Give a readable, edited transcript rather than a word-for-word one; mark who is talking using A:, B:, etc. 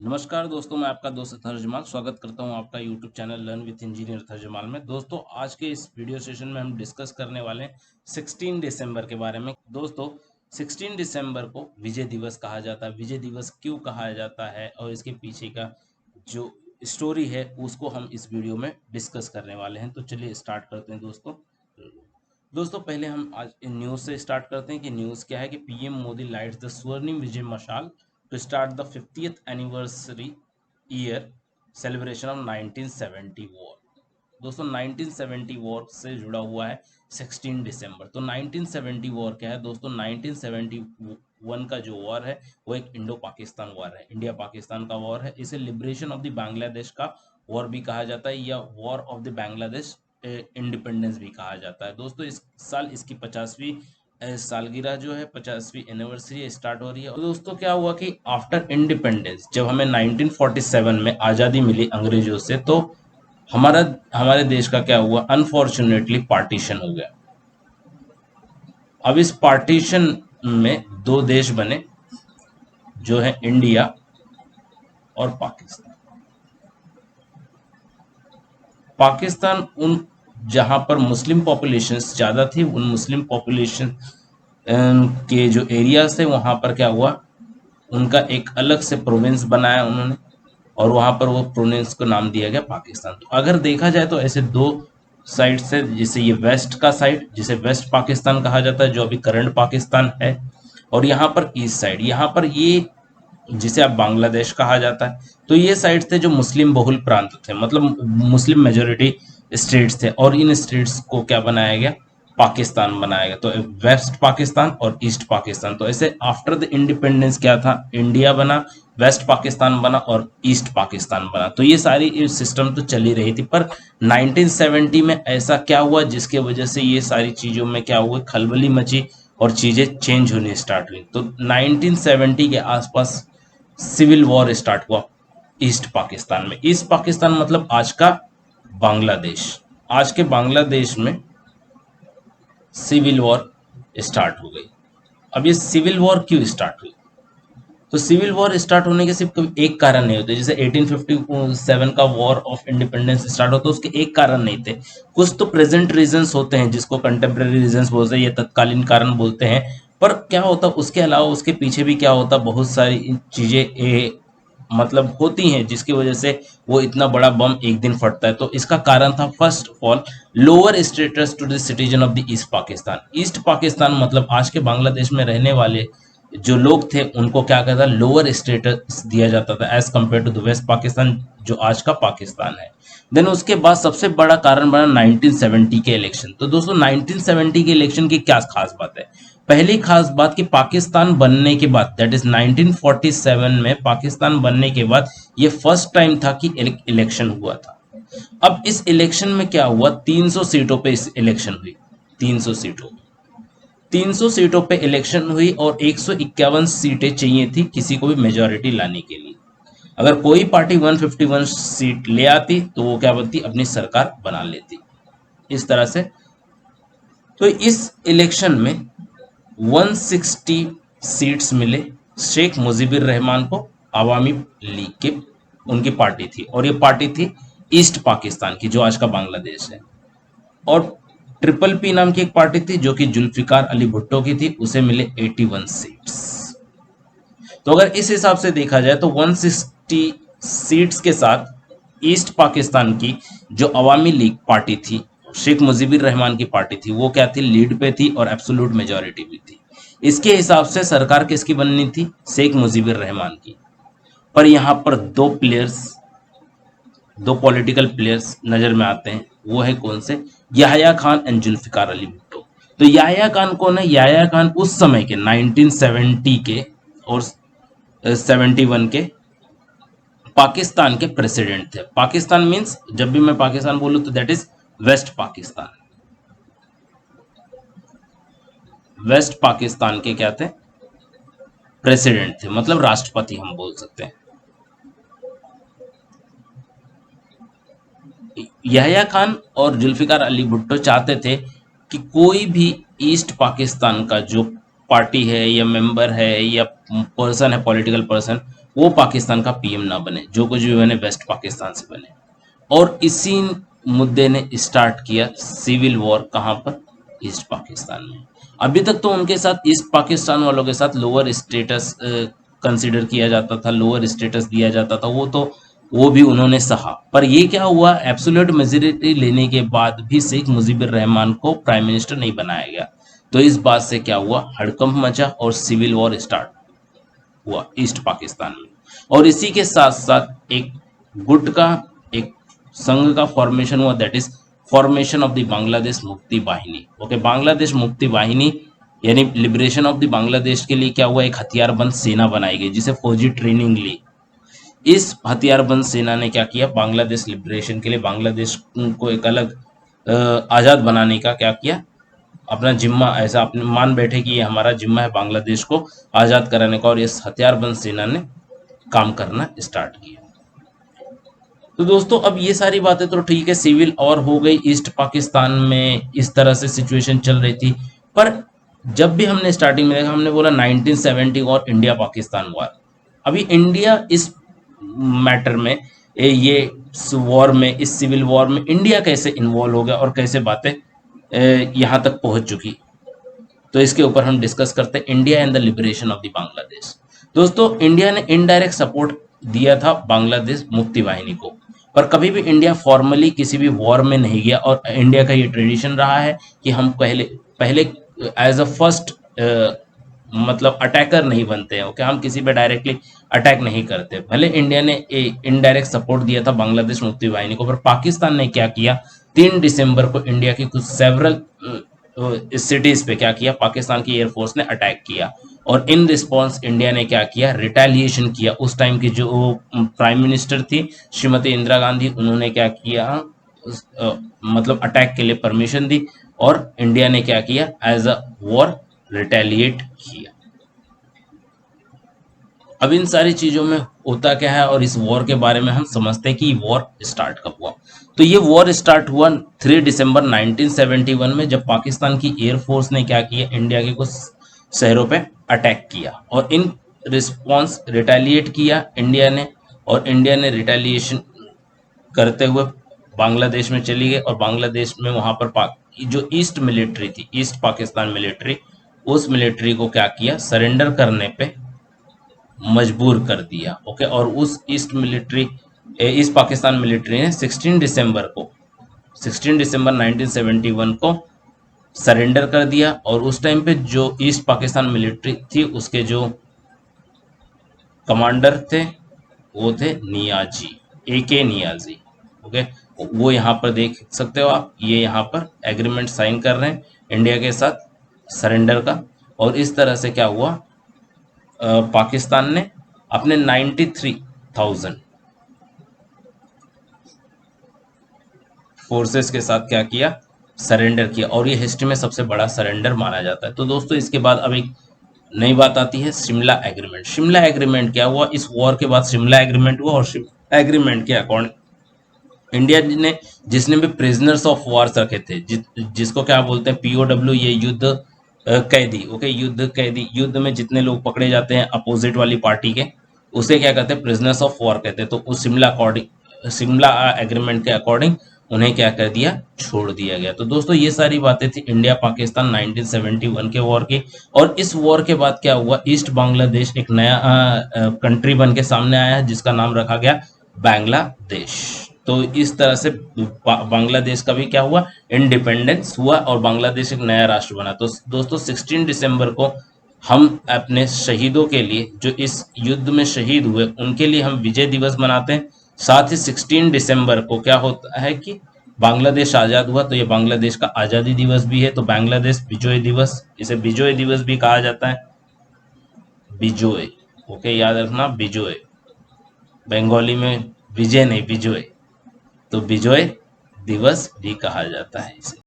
A: नमस्कार दोस्तों, मैं आपका दोस्त तर्जमाल स्वागत करता हूं आपका YouTube channel learn with engineer Tarjamal में। दोस्तों, आज के इस वीडियो सेशन में हम डिस्कस करने वाले हैं 16 दिसंबर के बारे में। दोस्तों, 16 दिसंबर को विजय दिवस कहा जाता है। विजय दिवस क्यों कहा जाता है और इसके पीछे का जो स्टोरी है उसको हम इस वीडियो में डिस्कस करने वाले हैं। तो चलिए स्टार्ट करते हैं दोस्तों, पहले हम आज न्यूज़ से स्टार्ट करते हैं कि न्यूज़ क्या है कि PM Modi lights the Swarnim Vijay Mashaal to start the 50th anniversary year celebration of 1970 war. दोस्तों, 1970 वॉर से जुड़ा हुआ है 16 दिसंबर। तो 1970 वॉर क्या है दोस्तों? 1971 का जो वॉर है वो एक इंडो पाकिस्तान वॉर है, इंडिया पाकिस्तान का वॉर है। इसे लिबरेशन ऑफ द बांग्लादेश का वॉर भी कहा जाता है या war of the Bangladesh independence भी कहा जाता है। दोस्तों, इस साल इसकी 50वीं सालगिरह जो है, 50वीं एनिवर्सरी स्टार्ट हो रही है। और दोस्तों, क्या हुआ कि आफ्टर इंडिपेंडेंस जब हमें 1947 में आज़ादी मिली अंग्रेजों से, तो हमारे देश का क्या हुआ? अनफॉर्चुनेटली पार्टीशन हो गया। अब इस पार्टीशन में दो देश बने जो है इंडिया और पाकिस्तान। पाकिस्तान उन जहां पर मुस्लिम पॉपुलेशन ज़्यादा थी, उन मुस्लिम पॉपुलेशन के जो एरियाज थे वहां पर क्या हुआ, उनका एक अलग से प्रोविंस बनाया उन्होंने और वहां पर वो प्रोविंस को नाम दिया गया पाकिस्तान। तो अगर देखा जाए तो ऐसे दो साइड से, जिसे ये वेस्ट का साइड जिसे वेस्ट पाकिस्तान कहा जाता है जो अभी करंट पाकिस्तान है, और यहाँ पर ईस्ट साइड, यहाँ पर ये जिसे अब बांग्लादेश कहा जाता है। तो ये साइड थे जो मुस्लिम बहुल प्रांत थे, मतलब मुस्लिम मेजोरिटी स्टेट्स थे, और इन स्टेट्स को क्या बनाया गया? पाकिस्तान बनाया गया। तो वेस्ट पाकिस्तान और ईस्ट पाकिस्तान। तो ऐसे आफ्टर द इंडिपेंडेंस क्या था? इंडिया बना, वेस्ट पाकिस्तान बना और ईस्ट पाकिस्तान बना। तो ये सारी सिस्टम तो चली रही थी, पर 1970 में ऐसा क्या हुआ जिसके वजह से ये सारी चीजों में क्या हुआ? खलबली मची और चीजें चेंज होनी स्टार्ट हुई। तो 1970 के आसपास सिविल वॉर स्टार्ट हुआ ईस्ट पाकिस्तान में। ईस्ट पाकिस्तान मतलब आज का बांग्लादेश। आज के बांग्लादेश में सिविल वॉर स्टार्ट हो गई। अब ये सिविल वॉर क्यों स्टार्ट हुई? तो सिविल वॉर स्टार्ट होने के सिर्फ कभी एक कारण नहीं होते। जैसे 1857 का वॉर ऑफ इंडिपेंडेंस स्टार्ट होता है, उसके एक कारण नहीं थे। कुछ तो प्रेजेंट रीजंस होते हैं जिसको कंटेम्प्रेरी रीजंस बोलते हैं या तत्कालीन कारण बोलते हैं। पर क्या होता उसके अलावा, उसके पीछे भी क्या होता? बहुत सारी चीजें मतलब होती हैं जिसकी वजह से वो इतना बड़ा बम एक दिन फटता है। तो इसका कारण था first of all lower status to the citizen of the East Pakistan. East Pakistan मतलब आज के बांग्लादेश में रहने वाले जो लोग थे उनको क्या कहता? लोअर स्टेटस दिया जाता था as compared to the West Pakistan जो आज का पाकिस्तान है। देन उसके बाद सबसे बड़ा कारण बना 1970 के इलेक्शन। तो दोस्तों, 1970 के इलेक्शन की क्या खास बात है? पहली खास बात कि पाकिस्तान बनने के बाद, दैट इज 1947 में पाकिस्तान बनने के बाद ये फर्स्ट टाइम था कि इलेक्शन हुआ था। अब इस इलेक्शन में क्या हुआ? 300 सीटों पे इस इलेक्शन हुई। 300 सीटों 300 सीटों पे इलेक्शन हुई और 151 सीटें चाहिए थी किसी को भी मेजोरिटी लाने के लिए। अगर कोई पार्टी 151 सीट ले आती तो वो क्या बनती? अपनी सरकार बना लेती। इस तरह से तो इस इलेक्शन में 160 सीट्स मिले शेख मुजीबुर रहमान को, अवामी लीग के उनकी पार्टी थी, और ये पार्टी थी ईस्ट पाकिस्तान की जो आज का बांग्लादेश है। और ट्रिपल पी नाम की एक पार्टी थी जो कि जुल्फिकार अली भुट्टो की थी, उसे मिले 81 सीट्स। तो अगर इस हिसाब से देखा जाए तो 160 सीट्स के साथ ईस्ट पाकिस्तान की जो अवामी लीग पार्टी थी, शेख मुजीबुर रहमान की पार्टी थी, वो क्या थी? लीड पे थी और एब्सोल्यूट मेजॉरिटी भी थी। इसके हिसाब से सरकार किसकी बननी थी? शेख मुजीबुर रहमान की। पर यहाँ पर दो पॉलिटिकल प्लेयर्स नजर में आते हैं। वो है कौन से? याह्या खान एंड जुल्फिकार अली भुट्टो। तो याह्या खान कौन है? याह्या खान उस समय के 1970 के और 71 के पाकिस्तान के प्रेसिडेंट थे। पाकिस्तान मींस, जब भी मैं पाकिस्तान बोलूं तो that is West Pakistan. West Pakistan के क्या थे? प्रेसिडेंट थे, मतलब राष्ट्रपति हम बोल सकते हैं। याह्या खान और जुल्फिकार अली भुट्टो चाहते थे कि कोई भी ईस्ट पाकिस्तान का जो पार्टी है या मेंबर है या पर्सन है, पॉलिटिकल पर्सन, वो पाकिस्तान का पीएम ना बने, जो कुछ भी बने वेस्ट पाकिस्तान से बने। और इसी मुद्दे ने स्टार्ट किया सिविल वॉर, कहाँ पर? ईस्ट पाकिस्तान में। अभी तक तो उनके साथ ईस्ट पाकिस्तान वालों के साथ लोअर स्टेटस कंसिडर किया जाता था, लोअर स्टेटस दिया जाता था, वो भी उन्होंने सहा। पर ये क्या हुआ, एब्सोल्यूट मेजोरिटी लेने के बाद भी शेख मुजीबुर रहमान को प्राइम मिनिस्टर नहीं बनाया गया। तो इस बात से क्या हुआ, हड़कंप मचा और सिविल वॉर स्टार्ट हुआ ईस्ट पाकिस्तान में। और इसी के साथ साथ एक गुट का, एक संघ का फॉर्मेशन हुआ, that is formation of the Bangladesh मुक्ति वाहिनी। ओके, बांग्लादेश मुक्ति वाहिनी यानी लिबरेशन ऑफ द बांग्लादेश के लिए क्या हुआ, एक हथियारबंद सेना बनाई गई जिसे फौजी ट्रेनिंग ली। इस हथियारबंद सेना ने क्या किया, बांग्लादेश लिबरेशन के लिए बांग्लादेश को एक अलग आज़ाद बनाने का क्या किया, अपना जिम्मा ऐसा अपने मान बैठे कि ये हमारा जिम्मा है बांग्लादेश को आज़ाद कराने का, और इस हथियारबंद सेना ने काम करना स्टार्ट किया। तो दोस्तों अब ये सारी बातें तो ठीक है, सिविल और हो गई ईस्ट पाकिस्तान में, इस तरह से सिचुएशन चल रही थी। पर जब भी हमने स्टार्टिंग में देखा, हमने बोला 1970 और इंडिया पाकिस्तान वॉर। अभी इंडिया इस मैटर में, ये वॉर में, इस सिविल वॉर में इंडिया कैसे इन्वॉल्व हो गया और कैसे बातें यहाँ तक पहुंच चुकी, तो इसके ऊपर हम डिस्कस करते हैं, India and the liberation of the Bangladesh. दोस्तों इंडिया ने इनडायरेक्ट सपोर्ट दिया था बांग्लादेश मुक्ति वाहिनी को, पर कभी भी इंडिया फॉर्मली किसी भी वॉर में नहीं गया। और इंडिया का ये ट्रेडिशन रहा है कि हम पहले पहले एज अ फर्स्ट मतलब अटैकर नहीं बनते हैं। ओके, हम किसी पे डायरेक्टली अटैक नहीं करते। भले इंडिया ने इनडायरेक्ट सपोर्ट दिया था बांग्लादेश मुक्ति वाहिनी को, पर पाकिस्तान ने क्या किया, 3 दिसंबर को इंडिया की कुछ सेवरल इस सिटीज पे क्या किया, पाकिस्तान की एयरफोर्स ने अटैक किया। और इन रिस्पॉन्स इंडिया ने क्या किया, रिटेलिएशन किया। उस टाइम की जो प्राइम मिनिस्टर थी श्रीमती इंदिरा गांधी, उन्होंने क्या किया, मतलब अटैक के लिए परमिशन दी, और इंडिया ने क्या किया, एज अ वॉर रिटेलिएट किया। अब इन सारी चीजों में होता क्या है, और इस वॉर के बारे में हम समझते हैं कि वॉर स्टार्ट कब हुआ। तो ये वॉर स्टार्ट हुआ 3 दिसंबर 1971 में, जब पाकिस्तान की एयरफोर्स ने क्या किया, इंडिया के कुछ शहरों पे अटैक किया, और इन रिस्पॉन्स रिटेलिएट किया इंडिया ने। और इंडिया ने रिटेलिएशन करते हुए बांग्लादेश में चली गई, और बांग्लादेश में वहां पर जो ईस्ट मिलिट्री थी, ईस्ट पाकिस्तान मिलिट्री, उस मिलिट्री को क्या किया, सरेंडर करने पे मजबूर कर दिया। ओके, और उस ईस्ट पाकिस्तान मिलिट्री ने 16 दिसंबर 1971 को सरेंडर कर दिया। और उस टाइम पे जो ईस्ट पाकिस्तान मिलिट्री थी, उसके जो कमांडर थे वो थे नियाजी, AK नियाजी। ओके, वो यहाँ पर देख सकते हो आप, ये यहाँ पर एग्रीमेंट साइन कर रहे हैं इंडिया के साथ सरेंडर का। और इस तरह से क्या हुआ, पाकिस्तान ने अपने 93,000 फोर्सेस के साथ क्या किया, सरेंडर किया। और ये हिस्ट्री में सबसे बड़ा सरेंडर माना जाता है। तो दोस्तों इसके बाद अब एक नई बात आती है, शिमला एग्रीमेंट। शिमला एग्रीमेंट क्या हुआ, इस वॉर के बाद शिमला एग्रीमेंट हुआ। और शिमला एग्रीमेंट के अकॉर्डिंग इंडिया ने जिसने भी प्रिजनर्स ऑफ वॉर्स रखे थे, जिसको क्या बोलते हैं, POW, ये युद्ध कैदी। ओके, युद्ध कैदी, युद्ध में जितने लोग पकड़े जाते हैं अपोजिट वाली पार्टी के, उसे क्या कहते हैं, प्रिजनर्स ऑफ वॉर कहते हैं। तो उस शिमला एग्रीमेंट के अकॉर्डिंग उन्हें क्या कर दिया, छोड़ दिया गया। तो दोस्तों ये सारी बातें थी इंडिया पाकिस्तान 1971 के वॉर की। और इस वॉर के बाद क्या हुआ, ईस्ट बांग्लादेश एक नया कंट्री बन के सामने आया है, जिसका नाम रखा गया बांग्लादेश। तो इस तरह से बांग्लादेश का भी क्या हुआ, इंडिपेंडेंस हुआ, और बांग्लादेश एक नया राष्ट्र बना। तो दोस्तों 16 दिसंबर को हम अपने शहीदों के लिए, जो इस युद्ध में शहीद हुए, उनके लिए हम विजय दिवस मनाते हैं। साथ ही 16 दिसंबर को क्या होता है कि बांग्लादेश आज़ाद हुआ, तो ये बांग्लादेश का आज़ादी दिवस भी है। तो बांग्लादेश विजय दिवस, इसे विजय दिवस भी कहा जाता है, विजय। ओके, याद रखना, विजय। बंगाली में विजय नहीं, विजय। तो विजय दिवस भी कहा जाता है इसे।